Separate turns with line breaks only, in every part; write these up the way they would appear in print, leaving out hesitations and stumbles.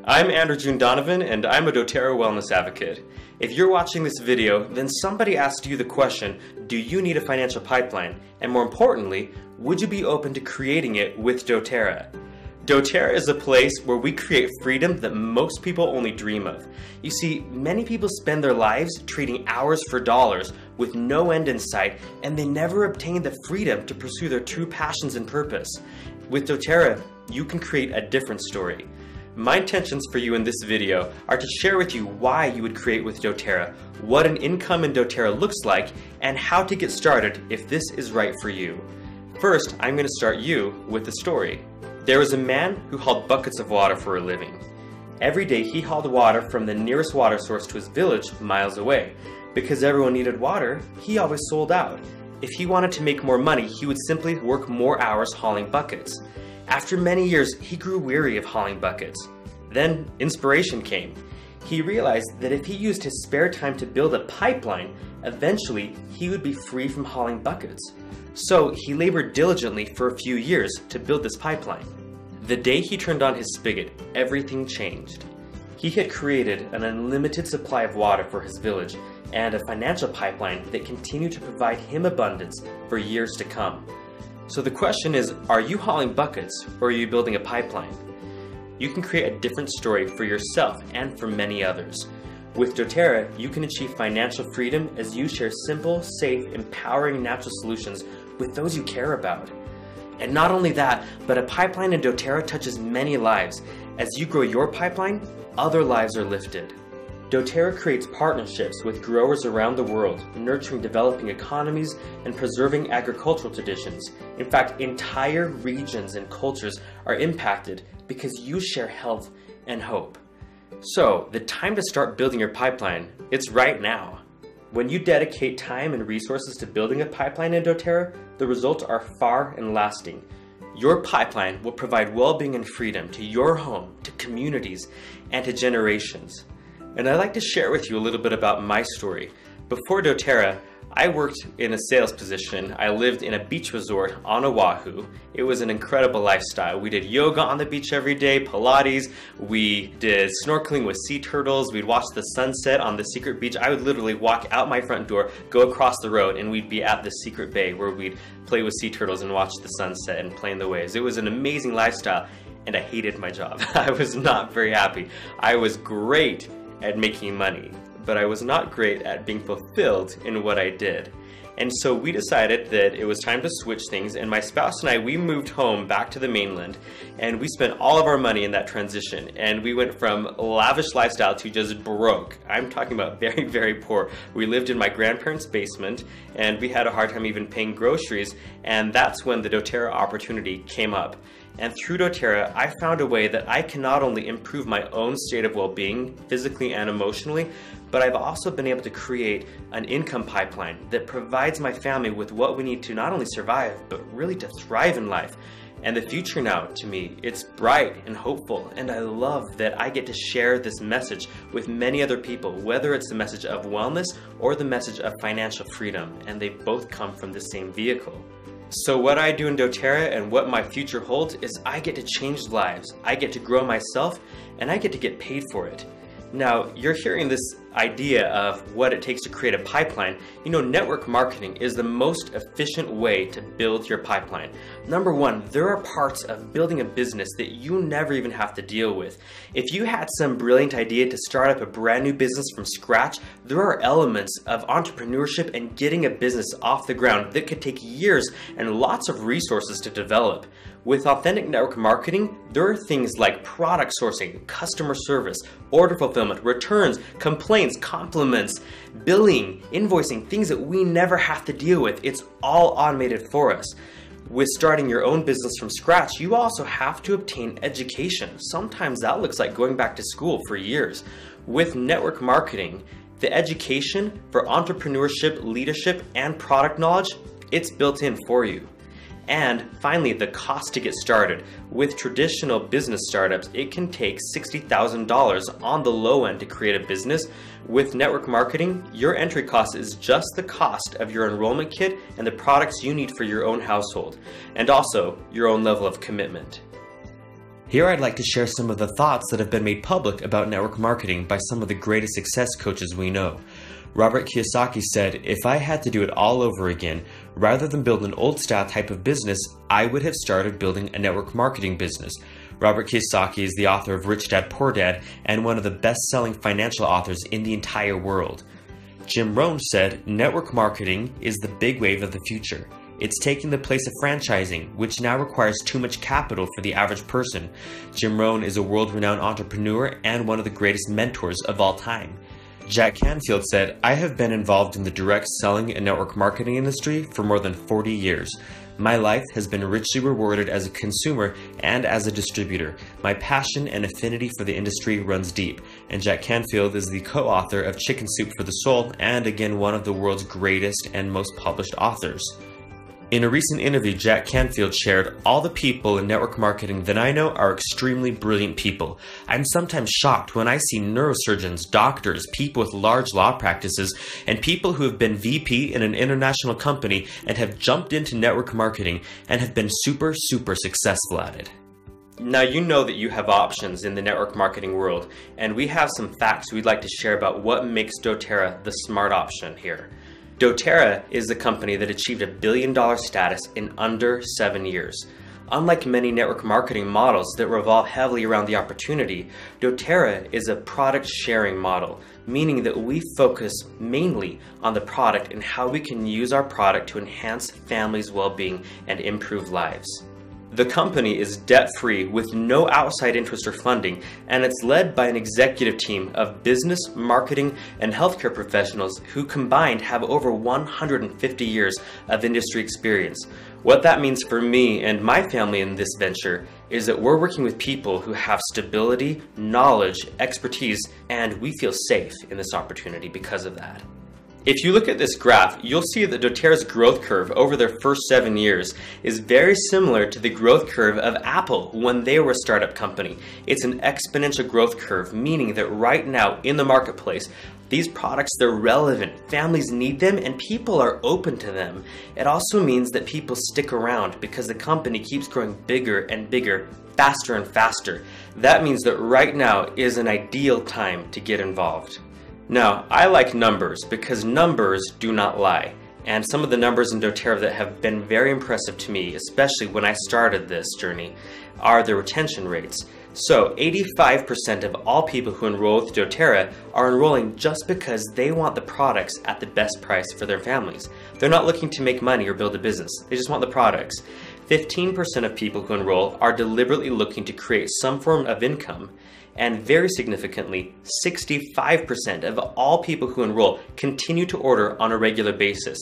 I'm Andrew June Donovan, and I'm a doTERRA wellness advocate. If you're watching this video, then somebody asked you the question, do you need a financial pipeline? And more importantly, would you be open to creating it with doTERRA? doTERRA is a place where we create freedom that most people only dream of. You see, many people spend their lives trading hours for dollars with no end in sight, and they never obtain the freedom to pursue their true passions and purpose. With doTERRA, you can create a different story. My intentions for you in this video are to share with you why you would create with doTERRA, what an income in doTERRA looks like, and how to get started if this is right for you. First, I'm going to start you with a story. There was a man who hauled buckets of water for a living. Every day he hauled water from the nearest water source to his village miles away. Because everyone needed water, he always sold out. If he wanted to make more money, he would simply work more hours hauling buckets. After many years, he grew weary of hauling buckets. Then inspiration came. He realized that if he used his spare time to build a pipeline, eventually he would be free from hauling buckets. So he labored diligently for a few years to build this pipeline. The day he turned on his spigot, everything changed. He had created an unlimited supply of water for his village and a financial pipeline that continued to provide him abundance for years to come. So the question is, are you hauling buckets or are you building a pipeline? You can create a different story for yourself and for many others. With doTERRA, you can achieve financial freedom as you share simple, safe, empowering natural solutions with those you care about. And not only that, but a pipeline in doTERRA touches many lives. As you grow your pipeline, other lives are lifted. doTERRA creates partnerships with growers around the world, nurturing developing economies and preserving agricultural traditions. In fact, entire regions and cultures are impacted because you share health and hope. So, the time to start building your pipeline, it's right now. When you dedicate time and resources to building a pipeline in doTERRA, the results are far and lasting. Your pipeline will provide well-being and freedom to your home, to communities, and to generations. And I'd like to share with you a little bit about my story. Before doTERRA, I worked in a sales position. I lived in a beach resort on Oahu. It was an incredible lifestyle. We did yoga on the beach every day, Pilates. We did snorkeling with sea turtles. We'd watch the sunset on the secret beach. I would literally walk out my front door, go across the road, and we'd be at the secret bay where we'd play with sea turtles and watch the sunset and play in the waves. It was an amazing lifestyle, and I hated my job. I was not very happy. I was great at making money, but I was not great at being fulfilled in what I did. And so we decided that it was time to switch things, and my spouse and I, we moved home back to the mainland, and we spent all of our money in that transition, and we went from lavish lifestyle to just broke. I'm talking about very, very poor. We lived in my grandparents' basement, and we had a hard time even paying groceries, and that's when the doTERRA opportunity came up. And through doTERRA, I found a way that I can not only improve my own state of well-being, physically and emotionally, but I've also been able to create an income pipeline that provides my family with what we need to not only survive, but really to thrive in life. And the future now, to me, it's bright and hopeful, and I love that I get to share this message with many other people, whether it's the message of wellness or the message of financial freedom, and they both come from the same vehicle. So what I do in doTERRA and what my future holds is I get to change lives, I get to grow myself, and I get to get paid for it. Now, you're hearing this idea of what it takes to create a pipeline. You know, network marketing is the most efficient way to build your pipeline. Number one, there are parts of building a business that you never even have to deal with. If you had some brilliant idea to start up a brand new business from scratch, there are elements of entrepreneurship and getting a business off the ground that could take years and lots of resources to develop. With authentic network marketing, there are things like product sourcing, customer service, order fulfillment, returns, complaints, compliments, billing, invoicing, things that we never have to deal with. It's all automated for us. With starting your own business from scratch, you also have to obtain education. Sometimes that looks like going back to school for years. With network marketing, the education for entrepreneurship, leadership, and product knowledge, it's built in for you. And finally, the cost to get started. With traditional business startups, it can take $60,000 on the low end to create a business. With network marketing, your entry cost is just the cost of your enrollment kit and the products you need for your own household, and also your own level of commitment. Here I'd like to share some of the thoughts that have been made public about network marketing by some of the greatest success coaches we know. Robert Kiyosaki said, "If I had to do it all over again, rather than build an old-style type of business, I would have started building a network marketing business." Robert Kiyosaki is the author of Rich Dad, Poor Dad and one of the best-selling financial authors in the entire world. Jim Rohn said, "Network marketing is the big wave of the future. It's taking the place of franchising, which now requires too much capital for the average person." Jim Rohn is a world-renowned entrepreneur and one of the greatest mentors of all time. Jack Canfield said, "I have been involved in the direct selling and network marketing industry for more than 40 years. My life has been richly rewarded as a consumer and as a distributor. My passion and affinity for the industry runs deep." And Jack Canfield is the co-author of Chicken Soup for the Soul and again one of the world's greatest and most published authors. In a recent interview, Jack Canfield shared, "All the people in network marketing that I know are extremely brilliant people. I'm sometimes shocked when I see neurosurgeons, doctors, people with large law practices, and people who have been VP in an international company and have jumped into network marketing and have been super successful at it." Now you know that you have options in the network marketing world, and we have some facts we'd like to share about what makes doTERRA the smart option here. doTERRA is the company that achieved $1 billion status in under 7 years. Unlike many network marketing models that revolve heavily around the opportunity, doTERRA is a product sharing model, meaning that we focus mainly on the product and how we can use our product to enhance families' well-being and improve lives. The company is debt-free with no outside interest or funding, and it's led by an executive team of business, marketing, and healthcare professionals who combined have over 150 years of industry experience. What that means for me and my family in this venture is that we're working with people who have stability, knowledge, expertise, and we feel safe in this opportunity because of that. If you look at this graph, you'll see that doTERRA's growth curve over their first 7 years is very similar to the growth curve of Apple when they were a startup company. It's an exponential growth curve, meaning that right now in the marketplace, these products, they're relevant, families need them, and people are open to them. It also means that people stick around because the company keeps growing bigger and bigger, faster and faster. That means that right now is an ideal time to get involved. Now, I like numbers because numbers do not lie. And some of the numbers in doTERRA that have been very impressive to me, especially when I started this journey, are the retention rates. So 85% of all people who enroll with doTERRA are enrolling just because they want the products at the best price for their families. They're not looking to make money or build a business. They just want the products. 15% of people who enroll are deliberately looking to create some form of income. And very significantly, 65% of all people who enroll continue to order on a regular basis.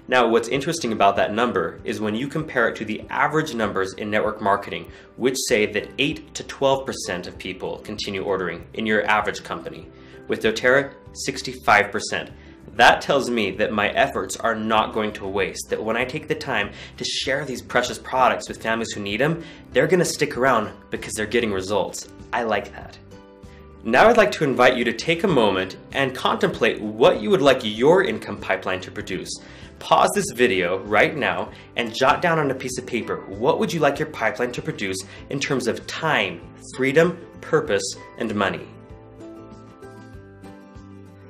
Now, what's interesting about that number is when you compare it to the average numbers in network marketing, which say that 8 to 12% of people continue ordering in your average company. With doTERRA, 65%. That tells me that my efforts are not going to waste, that when I take the time to share these precious products with families who need them, they're going to stick around because they're getting results. I like that. Now I'd like to invite you to take a moment and contemplate what you would like your income pipeline to produce. Pause this video right now and jot down on a piece of paper what would you like your pipeline to produce in terms of time, freedom, purpose, and money.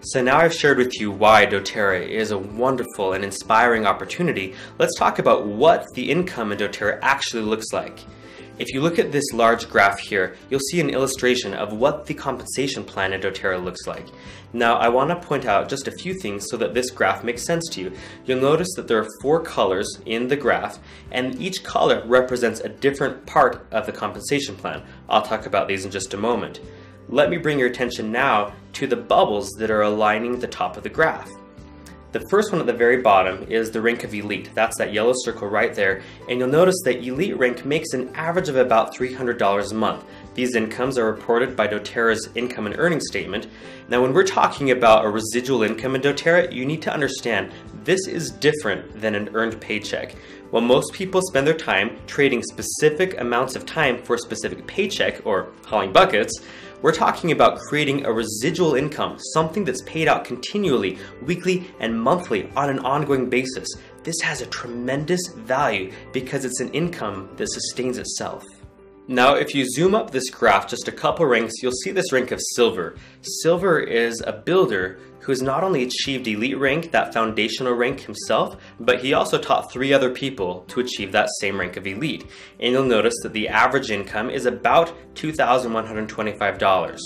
So now I've shared with you why doTERRA is a wonderful and inspiring opportunity. Let's talk about what the income in doTERRA actually looks like. If you look at this large graph here, you'll see an illustration of what the compensation plan in doTERRA looks like. Now, I want to point out just a few things so that this graph makes sense to you. You'll notice that there are 4 colors in the graph, and each color represents a different part of the compensation plan. I'll talk about these in just a moment. Let me bring your attention now to the bubbles that are aligning the top of the graph. The first one at the very bottom is the rank of elite. That's that yellow circle right there. And you'll notice that elite rank makes an average of about $300 a month. These incomes are reported by doTERRA's income and earnings statement. Now, when we're talking about a residual income in doTERRA, you need to understand this is different than an earned paycheck. While most people spend their time trading specific amounts of time for a specific paycheck or hauling buckets, we're talking about creating a residual income, something that's paid out continually, weekly, and monthly on an ongoing basis. This has a tremendous value because it's an income that sustains itself. Now, if you zoom up this graph just a couple ranks, you'll see this rank of silver. Silver is a builder who has not only achieved elite rank, that foundational rank himself, but he also taught 3 other people to achieve that same rank of elite. And you'll notice that the average income is about $2,125.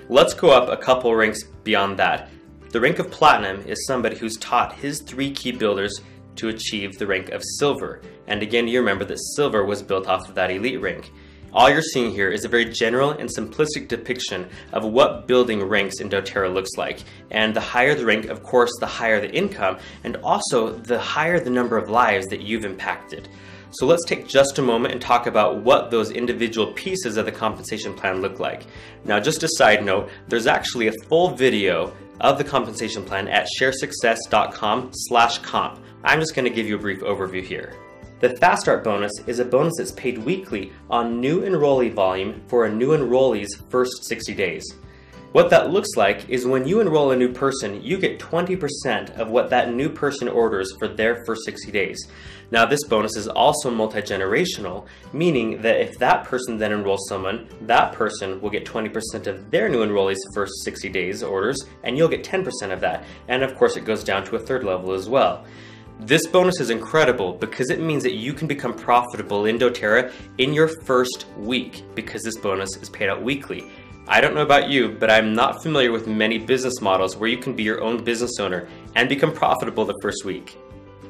Let's go up a couple ranks beyond that. The rank of platinum is somebody who's taught his 3 key builders to achieve the rank of silver. And again, you remember that silver was built off of that elite rank. All you're seeing here is a very general and simplistic depiction of what building ranks in doTERRA looks like. And the higher the rank, of course, the higher the income, and also the higher the number of lives that you've impacted. So let's take just a moment and talk about what those individual pieces of the compensation plan look like. Now, just a side note, there's actually a full video of the compensation plan at sharesuccess.com/comp. I'm just going to give you a brief overview here. The Fast Start bonus is a bonus that's paid weekly on new enrollee volume for a new enrollee's first 60 days. What that looks like is when you enroll a new person, you get 20% of what that new person orders for their first 60 days. Now, this bonus is also multi-generational, meaning that if that person then enrolls someone, that person will get 20% of their new enrollee's first 60 days orders, and you'll get 10% of that. And of course, it goes down to a third level as well. This bonus is incredible because it means that you can become profitable in doTERRA in your first week because this bonus is paid out weekly. I don't know about you, but I'm not familiar with many business models where you can be your own business owner and become profitable the first week.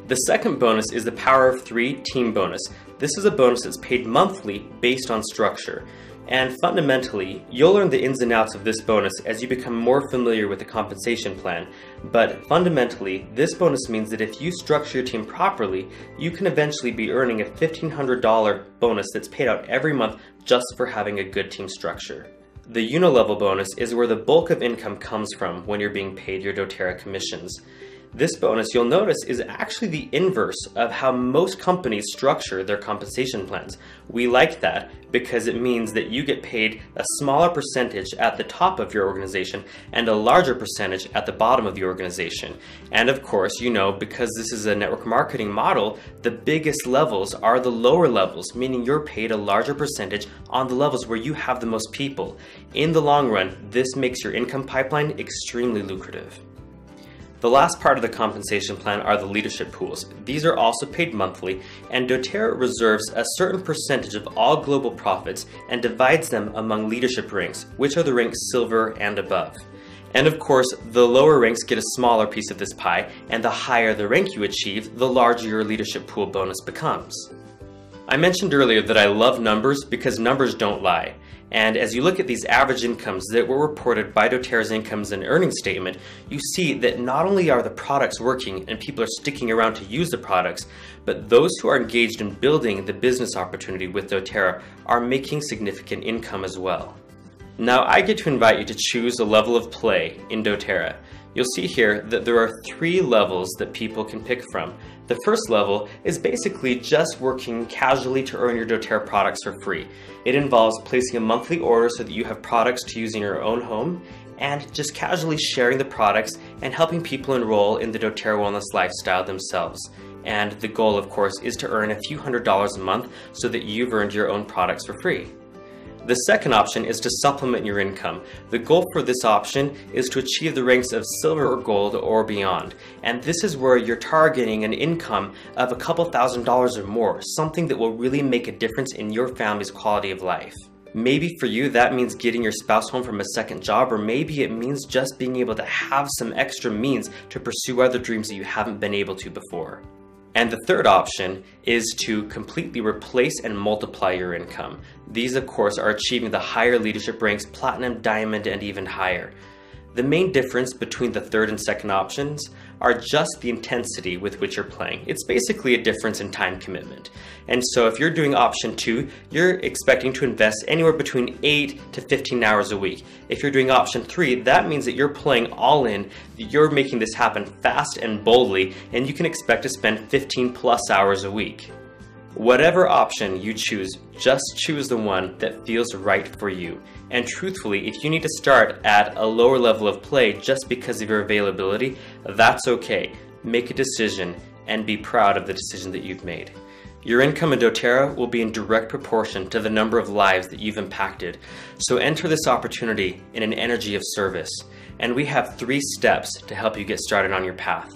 The second bonus is the Power of 3 team bonus. This is a bonus that's paid monthly based on structure. And fundamentally, you'll learn the ins and outs of this bonus as you become more familiar with the compensation plan. But fundamentally, this bonus means that if you structure your team properly, you can eventually be earning a $1,500 bonus that's paid out every month just for having a good team structure. The Unilevel bonus is where the bulk of income comes from when you're being paid your doTERRA commissions. This bonus, you'll notice, is actually the inverse of how most companies structure their compensation plans. We like that because it means that you get paid a smaller percentage at the top of your organization and a larger percentage at the bottom of the organization. And of course, you know, because this is a network marketing model, the biggest levels are the lower levels, meaning you're paid a larger percentage on the levels where you have the most people. In the long run, this makes your income pipeline extremely lucrative. The last part of the compensation plan are the leadership pools. These are also paid monthly, and doTERRA reserves a certain percentage of all global profits and divides them among leadership ranks, which are the ranks silver and above. And of course, the lower ranks get a smaller piece of this pie, and the higher the rank you achieve, the larger your leadership pool bonus becomes. I mentioned earlier that I love numbers because numbers don't lie. And as you look at these average incomes that were reported by doTERRA's incomes and earnings statement, you see that not only are the products working and people are sticking around to use the products, but those who are engaged in building the business opportunity with doTERRA are making significant income as well. Now I get to invite you to choose a level of play in doTERRA. You'll see here that there are 3 levels that people can pick from. The first level is basically just working casually to earn your doTERRA products for free. It involves placing a monthly order so that you have products to use in your own home, and just casually sharing the products and helping people enroll in the doTERRA wellness lifestyle themselves. And the goal, of course, is to earn a few $100s a month so that you've earned your own products for free. The second option is to supplement your income. The goal for this option is to achieve the ranks of silver or gold or beyond. And this is where you're targeting an income of a couple $1,000s or more, something that will really make a difference in your family's quality of life. Maybe for you that means getting your spouse home from a second job, or maybe it means just being able to have some extra means to pursue other dreams that you haven't been able to before. And the third option is to completely replace and multiply your income. These, of course, are achieving the higher leadership ranks, platinum, diamond, and even higher. The main difference between the third and second options are just the intensity with which you're playing. It's basically a difference in time commitment. And so if you're doing option 2, you're expecting to invest anywhere between 8 to 15 hours a week. If you're doing option 3, that means that you're playing all in, you're making this happen fast and boldly, and you can expect to spend 15 plus hours a week. Whatever option you choose, just choose the one that feels right for you. And truthfully, if you need to start at a lower level of play just because of your availability, that's okay. Make a decision and be proud of the decision that you've made. Your income in doTERRA will be in direct proportion to the number of lives that you've impacted. So enter this opportunity in an energy of service. And we have 3 steps to help you get started on your path.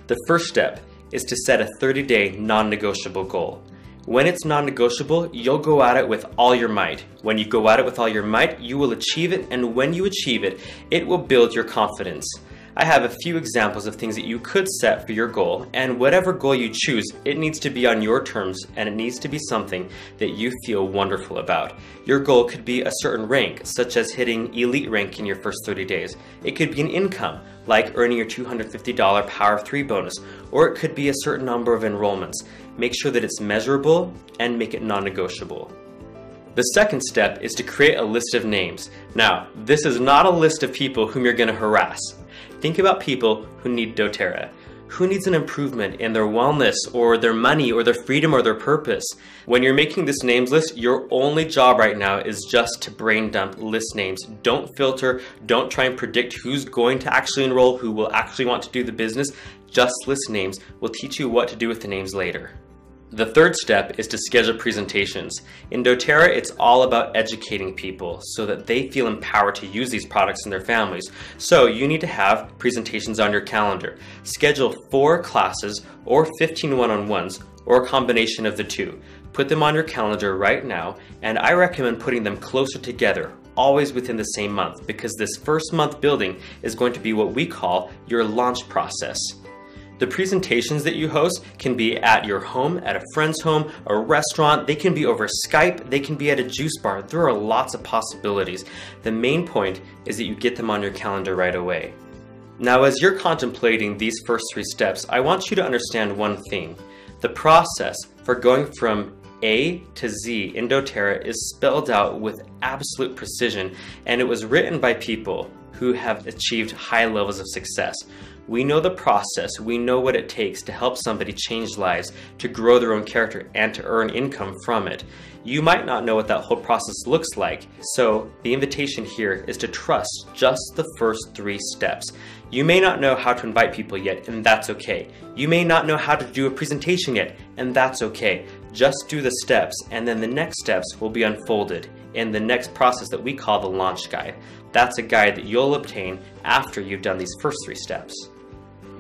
The first step is to set a 30-day non-negotiable goal. When it's non-negotiable, you'll go at it with all your might. When you go at it with all your might, you will achieve it, and when you achieve it, it will build your confidence. I have a few examples of things that you could set for your goal, and whatever goal you choose, it needs to be on your terms, and it needs to be something that you feel wonderful about. Your goal could be a certain rank, such as hitting elite rank in your first 30 days. It could be an income, like earning your $250 Power of 3 bonus, or it could be a certain number of enrollments. Make sure that it's measurable and make it non-negotiable. The second step is to create a list of names. Now, this is not a list of people whom you're going to harass. Think about people who need doTERRA. Who needs an improvement in their wellness or their money or their freedom or their purpose? When you're making this names list, your only job right now is just to brain dump list names. Don't filter, don't try and predict who's going to actually enroll, who will actually want to do the business. Just list names. We'll teach you what to do with the names later. The third step is to schedule presentations. In doTERRA, it's all about educating people so that they feel empowered to use these products in their families. So you need to have presentations on your calendar. Schedule 4 classes or 15 one-on-ones or a combination of the 2. Put them on your calendar right now, and I recommend putting them closer together, always within the same month, because this first month building is going to be what we call your launch process. The presentations that you host can be at your home, at a friend's home, a restaurant, they can be over Skype, they can be at a juice bar. There are lots of possibilities. The main point is that you get them on your calendar right away. Now, as you're contemplating these first 3 steps, I want you to understand one thing. The process for going from A to Z in doTERRA is spelled out with absolute precision, and it was written by people who have achieved high levels of success. We know the process, we know what it takes to help somebody change lives, to grow their own character, and to earn income from it. You might not know what that whole process looks like, so the invitation here is to trust just the first 3 steps. You may not know how to invite people yet, and that's okay. You may not know how to do a presentation yet, and that's okay. Just do the steps, and then the next steps will be unfolded in the next process that we call the launch guide. That's a guide that you'll obtain after you've done these first 3 steps.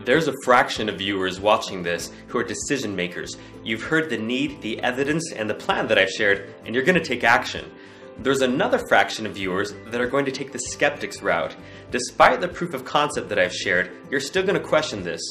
There's a fraction of viewers watching this who are decision makers. You've heard the need, the evidence, and the plan that I've shared, and you're going to take action. There's another fraction of viewers that are going to take the skeptics route. Despite the proof of concept that I've shared, you're still going to question this.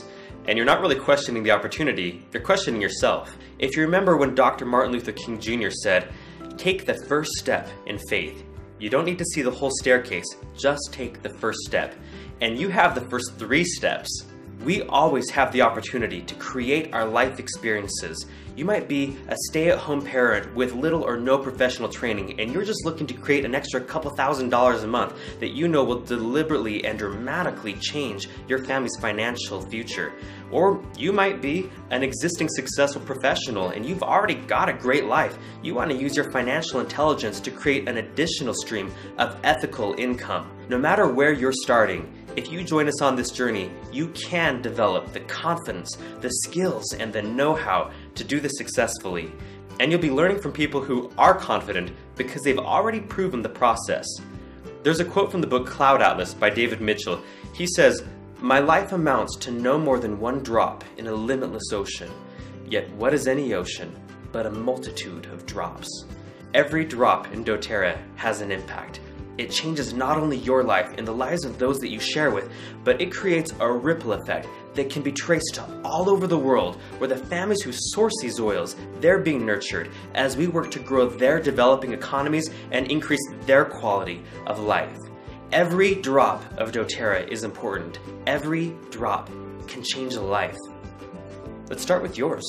And you're not really questioning the opportunity, you're questioning yourself. If you remember when Dr. Martin Luther King Jr. said, "Take the first step in faith." You don't need to see the whole staircase, just take the first step. And you have the first 3 steps. We always have the opportunity to create our life experiences. You might be a stay-at-home parent with little or no professional training, and you're just looking to create an extra couple $1,000s a month that you know will deliberately and dramatically change your family's financial future. Or you might be an existing successful professional and you've already got a great life. You want to use your financial intelligence to create an additional stream of ethical income. No matter where you're starting, if you join us on this journey, you can develop the confidence, the skills, and the know-how to do this successfully. And you'll be learning from people who are confident because they've already proven the process. There's a quote from the book Cloud Atlas by David Mitchell. He says, "My life amounts to no more than one drop in a limitless ocean. Yet what is any ocean but a multitude of drops?" Every drop in doTERRA has an impact. It changes not only your life and the lives of those that you share with, but it creates a ripple effect that can be traced to all over the world, where the families who source these oils, they're being nurtured as we work to grow their developing economies and increase their quality of life. Every drop of doTERRA is important. Every drop can change a life. Let's start with yours.